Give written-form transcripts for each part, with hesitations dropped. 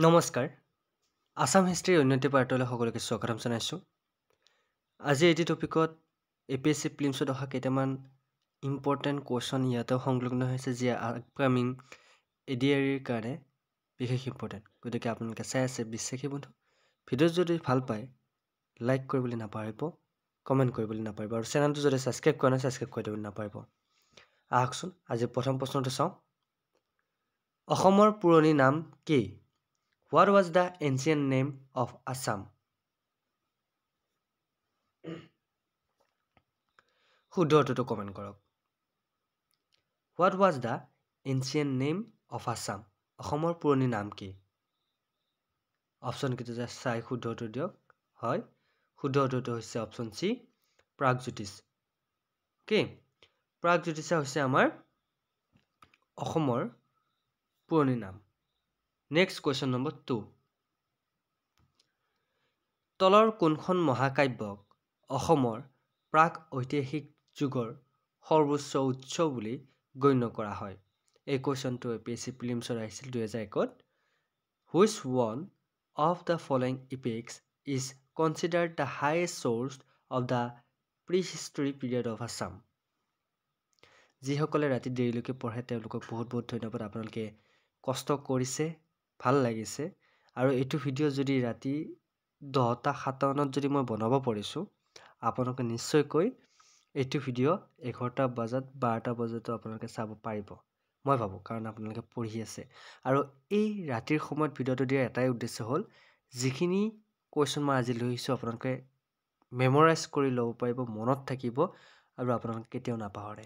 নমস্কাৰ আসাম হিষ্ট্ৰীৰ উন্নতি পাৰ্টলৈ সকলোকে স্বাগতম জনাইছোঁ আজি এই টপিকত এপিএসসি প্ৰিলিমছত অহা কেইটামান ইম্পৰ্টেণ্ট কোৱেশ্যন ইয়াতে সংলগ্ন হৈছে যি আপকামিং এডিআৰিৰ কাৰণে বিশেষ ইম্পৰ্টেণ্ট গতিকে আপোনালোকে চাই আছে বিশ্বাসী বন্ধু ভিডিঅ' যদি ভাল পায় লাইক কৰিবলৈ নাপাহৰিব কমেণ্ট কৰিবলৈ নাপাহৰিব আৰু চেনেলটো যদি ছাবস্ক্ৰাইব কৰা নাই ছাবস্ক্ৰাইব কৰি দিবলৈ নাপাহৰিব আহকচোন আজি প্ৰথম প্ৰশ্নটো চাওঁ অসমৰ পুৰণি নাম কি What was the ancient name of Assam? শুদ্ধ উত্তৰটো কমেণ্ট কৰক What was the ancient name of Assam? অসমৰ পুৰণি নাম কি অপশ্যন কেইটা চাই শুদ্ধ উত্তৰ দিয়ক হয় শুদ্ধ উত্তৰটো হৈছে অপশ্যন সি প্ৰাগজ্যোতিষ ওকে প্ৰাগজ্যোতিষ হৈছে আমাৰ অসমৰ পুৰণি নাম Next question number 2. তলৰ কোনখন মহাকাব্যক অসমৰ প্ৰাক ঐতিহাসিক যুগৰ সৰ্বোচ্চ উৎস বুলি গণ্য কৰা হয় এই কোৱেশ্যনটো এপিএসসি প্ৰিলিমছত আহিছিল 2001ত Which one of the following epics is considered the highest source of the prehistory period of Assam যিসকলে ৰাতি দেৰিলৈকে পঢ়ে তেওঁলোকক বহুত ধন্যবাদ আপোনালোকে কষ্ট কৰিছে ভাল লাগিছে আৰু এইটো ভিডিঅ' যদি ৰাতি 10:57 যদি মই বনাব পাৰিছো আপোনালোকে নিশ্চয়কৈ এইটো ভিডিঅ' 11টা বজাত 12টা বজাতো আপোনালোকে চাব পাৰিব মই ভাবো কাৰণ আপোনালোকে পঢ়ি আছে আৰু এই ৰাতিৰ সময়ত ভিডিঅ'টো দিয়াৰ এটাই উদ্দেশ্য হ'ল যিখিনি কোৱেশ্যন মই আজি লৈছো আপোনালোকে মেমৰাইজ কৰি ল'ব পাৰিব মনত থাকিব আৰু আপোনালোকে কেতিয়াও নাপাহৰে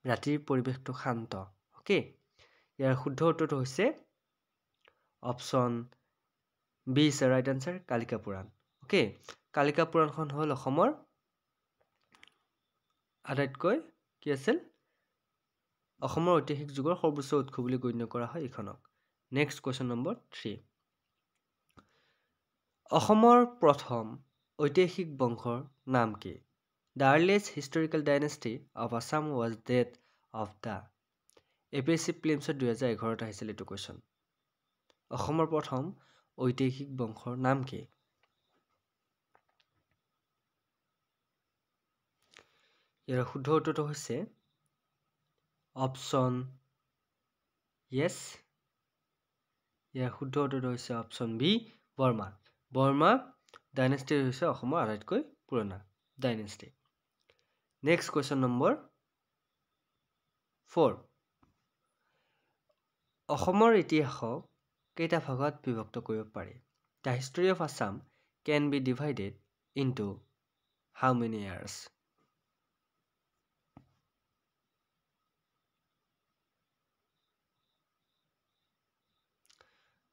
ৰাতিৰ পৰিৱেশটো শান্ত ওকে ইয়াৰ শুদ্ধ উত্তৰটো হৈছে option B is the right answer Kalika Purana okay Kalika পুৰাণখন হ'ল অসমৰ আটাইতকৈ কি আছিল অসমৰ ঐতিহাসিক যুগৰ সৰ্বোচ্চ উৎস বুলি গণ্য কৰা হয় ইখনক নেক্সট কোৱেশ্যন নম্বৰ 3 অসমৰ প্ৰথম ঐতিহাসিক বংশৰ নাম কি The earliest historical dynasty of Assam was that of the APSC প্ৰিলিমছত 2011ত আহিছিল এইটো কোৱেশ্যন অসমৰ প্ৰথম ঐতিহাসিক বংশৰ নাম কি ইয়াৰ শুদ্ধ উত্তৰটো হৈছে অপশ্যন yes ইয়াৰ শুদ্ধ উত্তৰটো হৈছে অপশ্যন বি বৰ্মা ডাইনেষ্টি হৈছে অসমৰ আটাইতকৈ পুৰণা ডাইনেষ্টি নেক্সট কোৱেশ্যন নম্বৰ 4 অসমৰ ইতিহাসক কেইটা ভাগত বিভক্ত কৰিব পাৰি The history of Assam can be divided into how many years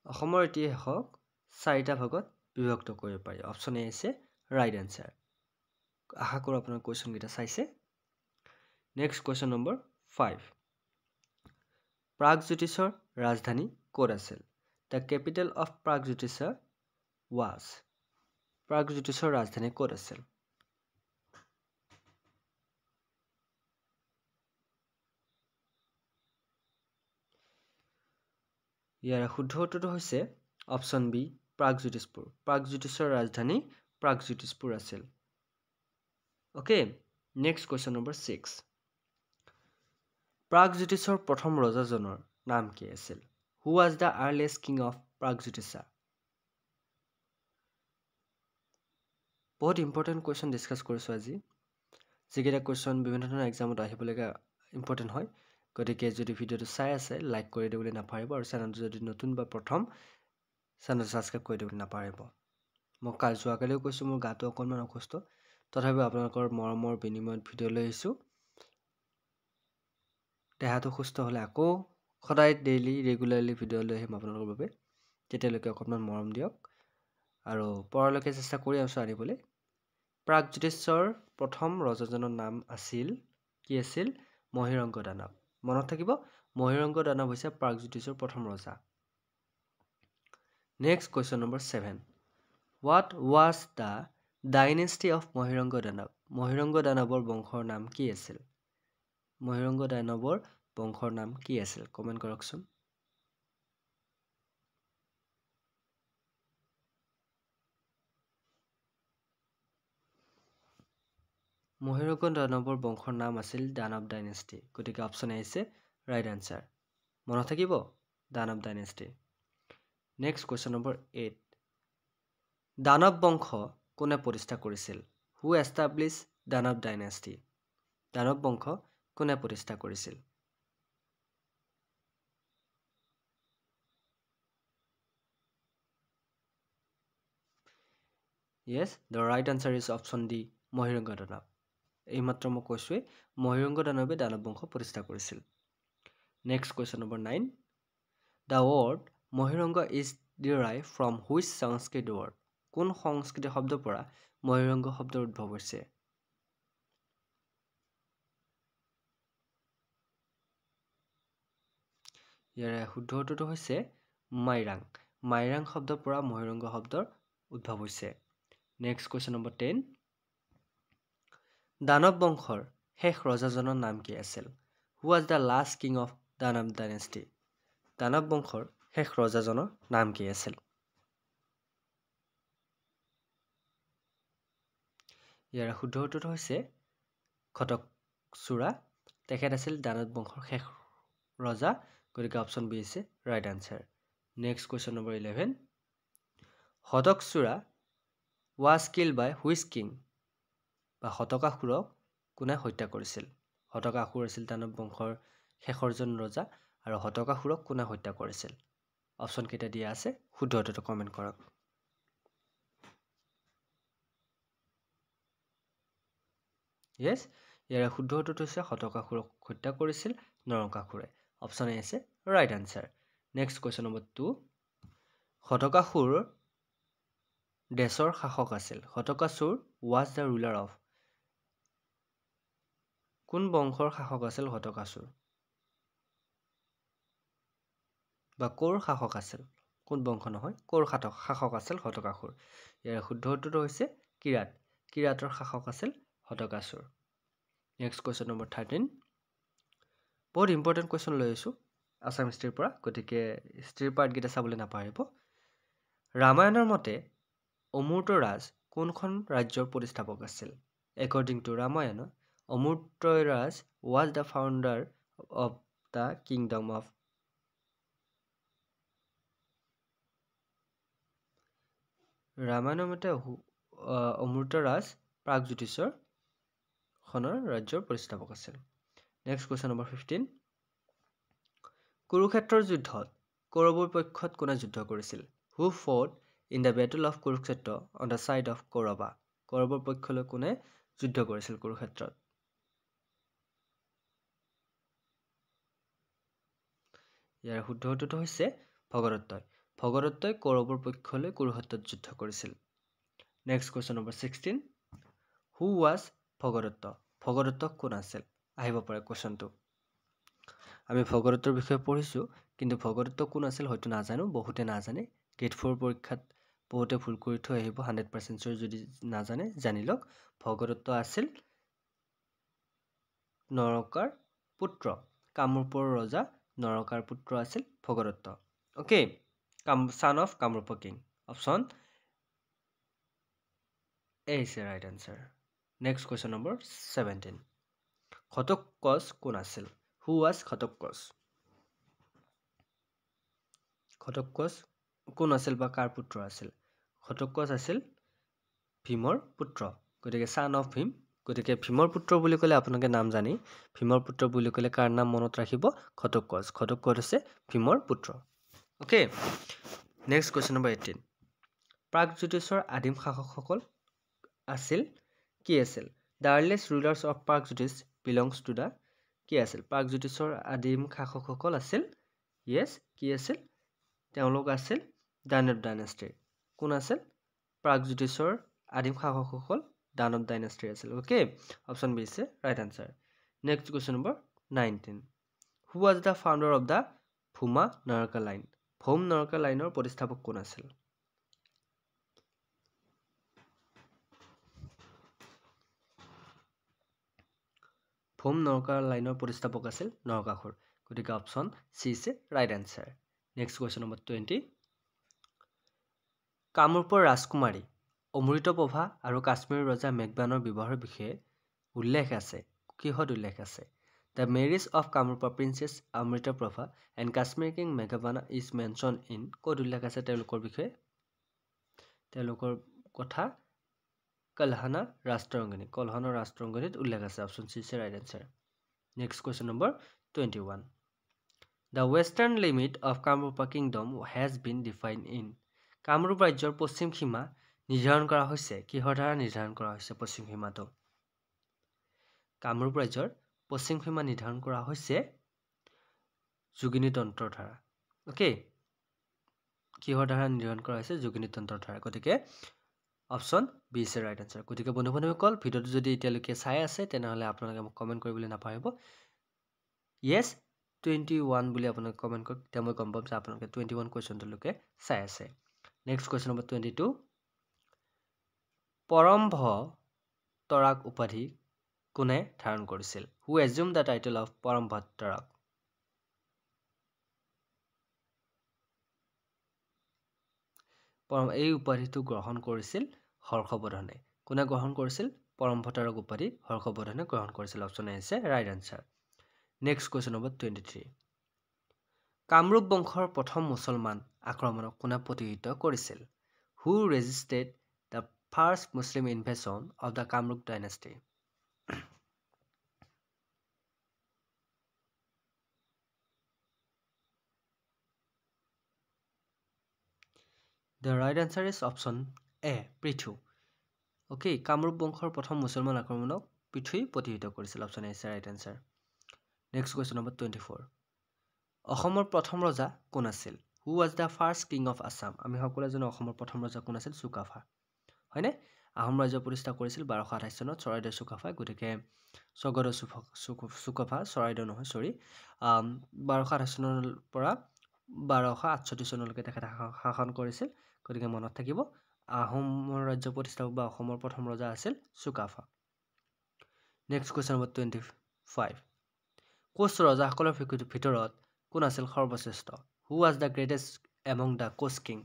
অসমৰ ইতিহাসক 4টা ভাগত বিভক্ত কৰিব পাৰি অপশ্যন এ আছে ৰাইট আনসাৰ আশা কৰো আপোনাৰ কোৱেশ্যন কেইটা চাইছে নেক্সট কোৱেশ্যন নম্বৰ 5 প্ৰাগজ্যোতিষৰ ৰাজধানী ক'ত আছিল The capital of Pragjyotisha was প্ৰাগজ্যোতিষৰ ৰাজধানী ক'ত আছিল ইয়াৰ শুদ্ধ উত্তৰটো হৈছে অপশ্যন বি প্ৰাগজ্যোতিষপুৰ প্ৰাগজ্যোতিষৰ ৰাজধানী প্ৰাগজ্যোতিষপুৰ আছিল ওকে নেক্সট কোৱেশ্যন নম্বৰ 6 প্ৰাগজ্যোতিষৰ প্ৰথম ৰজাজনৰ নাম কি আছিল Who was the earliest king of Pragjyotisha বহুত ইম্পৰ্টেণ্ট কোৱেশ্যন ডিসকাস কৰিছো আজি যিকেইটা কোৱেশ্যন বিভিন্ন ধৰণৰ এক্সামত আহিবলগা ইম্পৰ্টেণ্ট হয় গতিকে যদি ভিডিঅ'টো চাই আছে লাইক কৰি দিবলৈ নাপাহৰিব আৰু চেনেলটো যদি নতুন বা প্ৰথম চেনেল সাবস্ক্ৰাইব কৰি দিবলৈ নাপাহৰিব মই যোৱাকালিও কৈছো মোৰ গাটো অকণমান অসুস্থ তথাপিও আপোনালোকৰ মৰমৰ বিনিময়ত ভিডিঅ' লৈ আহিছো দেহাটো সুস্থ হ'লে আকৌ সদায় ডেইলি ৰেগুলাৰলি ভিডিঅ' লৈ আহিম আপোনালোকৰ বাবে তেতিয়ালৈকে অকণমান মৰম দিয়ক আৰু পৰলৈকে চেষ্টা কৰি আছো আনিবলৈ প্ৰাগজ্যোতিষৰ প্ৰথম ৰজাজনৰ নাম আছিল কি আছিল মহিৰংগ দানৱ মনত থাকিব মহিৰংগ দানৱ হৈছে প্ৰাগজ্যোতিষৰ প্ৰথম ৰজা next question number 7 What was the dynasty of Mahiranga দানৱৰ বংশৰ নাম কি আছিল মহিৰংগ দানৱৰ বংশৰ নাম কি আছিল কমেন্ট কৰকচোন মহীৰংগ দানৱৰ বংশৰ নাম আছিল দানৱ ডাইনেষ্টি গতিকে অপশ্যন আহিছে ৰাইট আনচাৰ মনত থাকিব দানৱ ডাইনেষ্টি নেক্সট কুৱেশ্যন নম্বৰ 8 দানৱ বংশ কোনে প্ৰতিষ্ঠা কৰিছিল হু এষ্টাব্লিছ দানৱ ডাইনেষ্টি দানৱ বংশ কোনে প্ৰতিষ্ঠা কৰিছিল Yes, the right answer is option D, Mahiranga দানৱ এইমাত্ৰ মই কৈছোৱে মহীৰংগ দানৱে দানৱ বংশ প্ৰতিষ্ঠা কৰিছিল next question number 9 The word Mahiranga is derived from which Sanskrit word কোন সংস্কৃত শব্দৰ পৰা মহীৰংগ শব্দৰ উদ্ভৱ হৈছে ইয়াৰ শুদ্ধ উত্তৰটো হৈছে মাইৰাং মাইৰাং শব্দৰ পৰা মহীৰংগ শব্দৰ উদ্ভৱ হৈছে নেক্সট কুৱেশ্যন নম্বৰ 10 দানৱ বংশৰ শেষ ৰজাজনৰ নাম কি আছিল who was the last king of Danava dynasty Danava বংশৰ শেষ ৰজাজনৰ নাম কি আছিল ইয়াৰ শুদ্ধ উত্তৰটো হৈছে ঘটকচূড়া তেখেত আছিল দানৱ বংশৰ শেষ ৰজা গতিকে অপশ্যন বি হৈছে right answer next question number 11 ঘটকচূড়া was killed by which king বা শতকাসুৰক কোনে হত্যা কৰিছিল শতকাসুৰ আছিল দানৱ বংশৰ শেষৰজন ৰজা আৰু শতকাসুৰক কোনে হত্যা কৰিছিল অপশ্যন কেইটা দিয়া আছে শুদ্ধ উত্তৰটো কমেন্ট কৰক yes ইয়াৰ শুদ্ধ উত্তৰটো হৈছে শতকাসুৰক হত্যা কৰিছিল নৰকাসুৰে অপশ্যন এ আছে right answer next question number 2 শতকাসুৰ দেশৰ শাসক আছিল শতকাসুৰ was the ruler of কোন বংশৰ শাসক আছিল শতকাসুৰ বা কোৰ শাসক আছিল কোন বংশ নহয় কোৰ শাসক আছিল শতকাসুৰ ইয়াৰ শুদ্ধ উত্তৰটো হৈছে কিৰাতৰ শাসক আছিল শতকাসুৰ নেক্সট কুৱেশ্যন নম্বৰ 13 বহুত ইম্পৰ্টেন্ট কুৱেশ্যন লৈ আছো আসাম হিষ্ট্ৰীৰ পৰা গতিকে হিষ্ট্ৰীৰ পাৰ্ট গিটা চাবলৈ নাপাহৰিব ৰামায়ণৰ মতে অমূৰ্ত ৰাজ কোনখন ৰাজ্যৰ প্ৰতিষ্ঠাপক আছিল according to Ramayana অমূৰ্ত Raj was the founder of the kingdom of ৰামায়ণৰ মতে অমূৰ্ত ৰাজ প্ৰাগজ্যোতিষৰ খনৰ ৰাজ্যৰ প্ৰতিষ্ঠাপক আছিল নেক্সট কুৱেশ্যন নম্বৰ 15 কুৰুক্ষেত্ৰৰ যুদ্ধত কৌৰৱৰ পক্ষত কোনে যুদ্ধ কৰিছিল who fought in the battle of Kurukshetra on the side of Kaurava কৌৰৱৰ পক্ষলৈ কোনে যুদ্ধ কৰিছিল কুৰুক্ষেত্ৰত ইয়াৰ শুদ্ধ উত্তৰটো হৈছে ভগদত্তই কৌৰৱৰ পক্ষলৈ কুৰুক্ষেত্ৰত যুদ্ধ কৰিছিল next question number 16 who was Bhagadatta কোন আছিল আহিব পাৰে কোৱেশ্যনটো আমি ভগদত্তৰ বিষয়ে পঢ়িছো কিন্তু ভগদত্ত কোন আছিল হয়তো নাজানো বহুতে নাজানে গেট 4 পৰীক্ষাত বহুতে ভুল কৰি থৈ আহিব 100% সৰ যদি নাজানে জানি লওক ভগদত্ত আছিল নৰকাৰ পুত্ৰ কামৰূপৰ ৰজা নৰকাৰ পুত্ৰ আছিল Bhagadatta okay son of Kamrup king option A is the right answer next question number 17 Ghatotkacha কোন আছিল who was ঘটোৎকচ কোন আছিল বা কাৰ পুত্ৰ আছিল ঘটোৎকচ আছিল ভীমৰ পুত্ৰ গতিকে son of ভীম গতিকে ভীমৰ পুত্ৰ বুলি ক'লে আপোনালোকে নাম জানি ভীমৰ পুত্ৰ বুলি ক'লে কাৰ নাম মনত ৰাখিব ঘটোৎকচ হৈছে ভীমৰ পুত্ৰ ওকে নেক্সট কুৱেশ্যন নম্বৰ 18 প্ৰাগজ্যোতিষৰ আদিম শাসকসকল আছিল কি আছিল the earliest rulers of Pragjyotish belongs to the কি আছিল প্ৰাগজ্যোতিষৰ আদিম শাসকসকল আছিল yes কি আছিল তেওঁলোক আছিল দানৱ ডাইনেষ্টি কোন আছিল প্ৰাগজ্যোতিষৰ আদিম শাসকসকল দানৱ ডাইনেষ্টি আছিল okay option B is right answer next question number 19 who was the founder of the Bhuma Naraka line ভৌম নৰকা লাইনৰ প্ৰতিষ্ঠাপক কোন আছিল ভৌম নৰকা লাইনৰ প্ৰতিষ্ঠাপক আছিল নৰকাসুৰ গতিকে option C is right answer next question number 20 কামৰূপৰ ৰাজকুমাৰী অমৃতপ্ৰভা আৰু কাশ্মীৰৰ ৰজা মেঘবানৰ বিবাহৰ বিষয়ে উল্লেখ আছে কিহত উল্লেখ আছে The marriage of Kamrupa Princess Amrita Prabha and Kashmir King Meghavana is mentioned in ক'ত উল্লেখ আছে তেওঁলোকৰ বিষয়ে তেওঁলোকৰ কথা কলহানা ৰাষ্ট্ৰংগনীত উল্লেখ আছে option C is right answer next question number 21 The western limit of Kamrupa Kingdom has been defined in Kamrup ৰাজ্যৰ পশ্চিম সীমা নিৰ্ধাৰণ কৰা হৈছে কিহৰ দ্বাৰা নিৰ্ধাৰণ কৰা হৈছে পশ্চিম সীমাটো কামৰূপ ৰাজ্যৰ পশ্চিম সীমা নিৰ্ধাৰণ কৰা হৈছে যোগিনী তন্ত্ৰৰ দ্বাৰা ওকে কিহৰ দ্বাৰা নিৰ্ধাৰণ কৰা হৈছে যোগিনী তন্ত্ৰৰ দ্বাৰা গতিকে option B is the right answer গতিকে বন্ধুসকল ভিডিওটো যদি এতিয়ালৈকে চাই আছে তেনেহলে আপোনালোকে মোক কমেন্ট কৰিবলৈ নাপাহৰিব yes 21 বুলি আপোনালোকে কমেন্ট কৰক তেতিয়া মই গম পাম যে আপোনালোকে 21 কোৱেশ্চনটোলৈকে চাই আছে নেক্সট কোৱেশ্চন নম্বৰ 22 পৰমভ তৰাক উপাধি কোনে ধাৰণ কৰিছিল who assumed the title of পৰমভ তৰাক এই উপাধিটো গ্ৰহণ কৰিছিল হৰ্ষবৰ্ধনে কোনে গ্ৰহণ কৰিছিল পৰমভ তৰাক উপাধি হৰ্ষবৰ্ধনে গ্ৰহণ কৰিছিল অপশ্যন এ আছে right answer next question number 23 Kamrup বংশৰ প্ৰথম মুছলমান আক্ৰমণক কোনে প্ৰতিহত কৰিছিল who resisted the first Muslim invasion of the Kamrup dynasty The right answer is option A, Prithu. Okay, Kamrup বংশৰ প্ৰথম মুছলমান আক্ৰমণক পৃথুই প্ৰতিহত কৰিছিল option A is right answer. Next question number 24. অসমৰ প্ৰথম ৰজা কোন আছিল? Who was the first king of Assam? আমি সকলোৱে জানো অসমৰ প্ৰথম ৰজা কোন আছিল? চুকাফা। হয়নে? আহোম ৰাজ্য প্ৰতিষ্ঠা কৰিছিল 1228 চনত চৰাইদেউ চুকাফাই গতিকে স্বগত চুকাফা চৰাইদেউ নহয় সৰি 1228 চনৰ পৰা 1268 চনলৈকে তেখেতে শাসন কৰিছিল গতিকে মনত থাকিব আহোমৰ ৰাজ্য প্ৰতিষ্ঠাপক বা অসমৰ প্ৰথম ৰজা আছিল Sukaphaa next question number 25 Koch ৰজাসকলৰ ভিতৰত কোন আছিল সৰ্বশ্ৰেষ্ঠ who was the greatest among the Koch king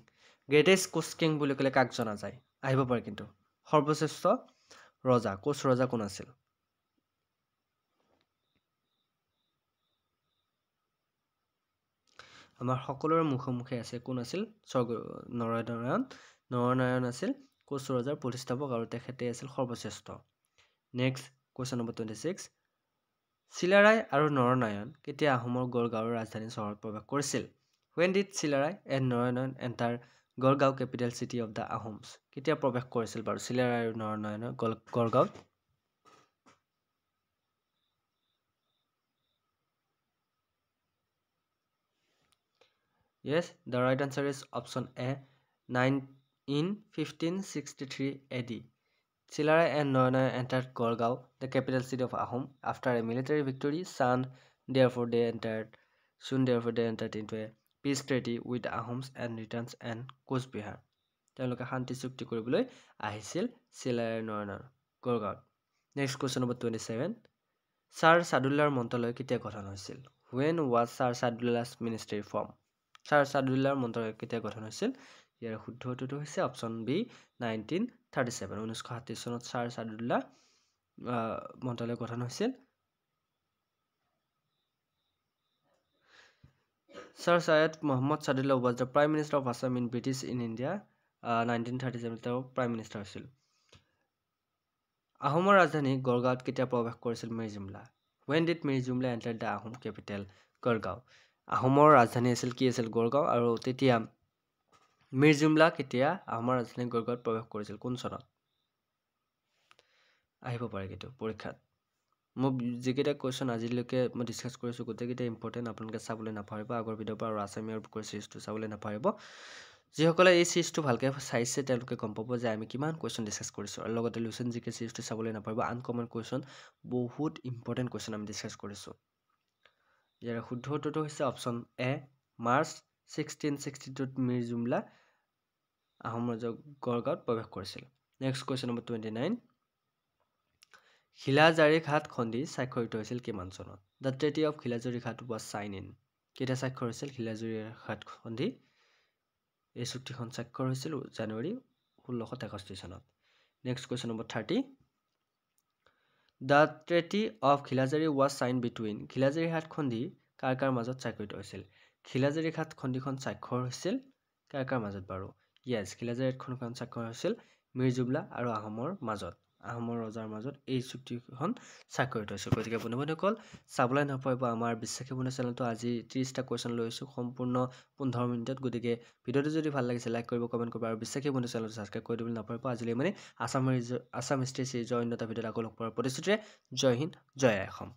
greatest Koch king বুলি ক'লে কাক জনা যায় আহিব পাৰে কিন্তু সৰ্বশ্ৰেষ্ঠ ৰজা কোচ ৰজা কোন আছিল আমাৰ সকলোৰে মুখে আছে কোন আছিল নৰনাৰায়ণ আছিল কোচ ৰজাৰ প্ৰতিষ্ঠাপক আৰু তেখেতে আছিল সৰ্বশ্ৰেষ্ঠ নেক্সট কোৱেশ্চন নম্বৰ 26 চিলাৰায় আৰু নৰনাৰায়ণ কেতিয়া আহোমৰ গড়গাঁৱৰ ৰাজধানী চহৰত প্ৰৱেশ কৰিছিল when did Chilarai and Naranarayan enter Gargaon capital city of the Ahoms কেতিয়া প্ৰৱেশ কৰিছিল বাৰু চিলাৰায় আৰু নৰনাৰায়ণ গড়গাঁৱত Yes, the right answer is option A, in 1563 AD. Chilarai and Noronay entered Gorgao, the capital city of Ahom, after a military victory. Soon, therefore, they entered into a peace treaty with the Ahoms and returns and Coach Bihar. তেওঁলোকে শান্তি চুক্তি কৰিবলৈ আহিছিল চিলাৰাই নৰনাৰায়ণ গড়গাঁৱত next question number 27 sir সাদুল্লাৰ মন্ত্ৰালয় কেতিয়া গঠন হৈছিল when was sir Saadullah's ministry formed sir সাদুল্লাৰ মন্ত্ৰালয় কেতিয়া গঠন হৈছিল ইয়াৰ শুদ্ধ উত্তৰটো হৈছে অপশ্যন বি 1937 চনত ছাৰ সাদুল্লাহ মন্ত্ৰালয় গঠন হৈছিল Sir Syed Mohammad Sadullah was the Prime Minister of Assam in British in India 1937 তেওঁ Prime Minister আছিল আহোমৰ ৰাজধানী গড়গাঁৱত কেতিয়া প্ৰৱেশ কৰিছিল মিৰ জুমলা when did Mir Jumla enter the Ahom capital Gargaon আহোমৰ ৰাজধানী আছিল কি আছিল গড়গাঁও আৰু তেতিয়া মিৰ জুমলা কেতিয়া আহোমৰ ৰাজধানী গড়গাঁৱত প্ৰৱেশ কৰিছিল কোন চনত আহিব পাৰে কিন্তু পৰীক্ষাত মই যেকেইটা কোৱেশ্চন আজিলৈকে মই ডিসকাস কৰিছো গোটেইকেইটা ইম্পৰ্টেন্ট আপোনালোকে চাবলৈ নাপাহৰিব আগৰ ভিডিঅ' পৰা আৰু আসামীৰ বুকৰ সিৰিজটো চাবলৈ নাপাহৰিব যিসকলে এই সিৰিজটো ভালকৈ চাইছে তেওঁলোকে গম পাব যে আমি কিমান কোৱেশ্চন ডিসকাস কৰিছো আৰু লগতে লুচেন জিকে সিৰিজটো চাবলৈ নাপাহৰিব আনকমন কোৱেশ্চন বহুত ইম্পৰ্টেন্ট কোৱেশ্চন আমি ডিসকাস কৰিছো ইয়াৰ শুদ্ধ উত্তৰটো হৈছে অপশ্যন এ মাৰ্চ 1662 মিৰ জুমলা আহোম ৰাজ্য গড়গাঁৱত প্ৰৱেশ কৰিছিল নেক্সট কোৱেশ্চন নম্বৰ 29 খিলাজাৰি ঘাট সন্ধি স্বাক্ষৰিত হৈছিল কিমান চনত দ্য ট্ৰেটি অফ খিলাজাৰি ঘাট was signed in কেতিয়া স্বাক্ষৰ হৈছিল খিলাজাৰি ঘাট সন্ধি এই চুক্তিখন স্বাক্ষৰ হৈছিল জানুৱাৰী 1663 চনত next question number 30 the treaty of Khilajari was signed between Khilajari Ghat সন্ধি কাৰ মাজত স্বাক্ষৰিত হৈছিল খিলাজাৰী ঘাট সন্ধিখন স্বাক্ষৰ হৈছিল কাৰ মাজত বাৰু য়েছ খিলাজাৰী ঘাটখন স্বাক্ষৰ হৈছিল মিৰ জুমলা আৰু আহোমৰ ৰজাৰ মাজত এই চুক্তিখন স্বাক্ষৰিত হৈছিল গতিকে বন্ধুসকল চাবলৈ নাপাব আমাৰ বিশ্বাসী বন্ধু চেনেলটো আজি 30টা কুৱেশ্যন লৈছোঁ সম্পূৰ্ণ 15 মিনিটত গতিকে ভিডিঅ'টো যদি ভাল লাগিছে লাইক কৰিব কমেণ্ট কৰিব আৰু বিশ্বাসী বন্ধু চেনেলটো ছাবস্ক্ৰাইব কৰি দিবলৈ নাপাব আজিলৈ মানে আছাম হিষ্ট্ৰী চিৰিজৰ অন্য এটা ভিডিঅ'ত আকৌ লগ পোৱাৰ প্ৰতিশ্ৰুতিৰে জয় হিন্দ জয় অসম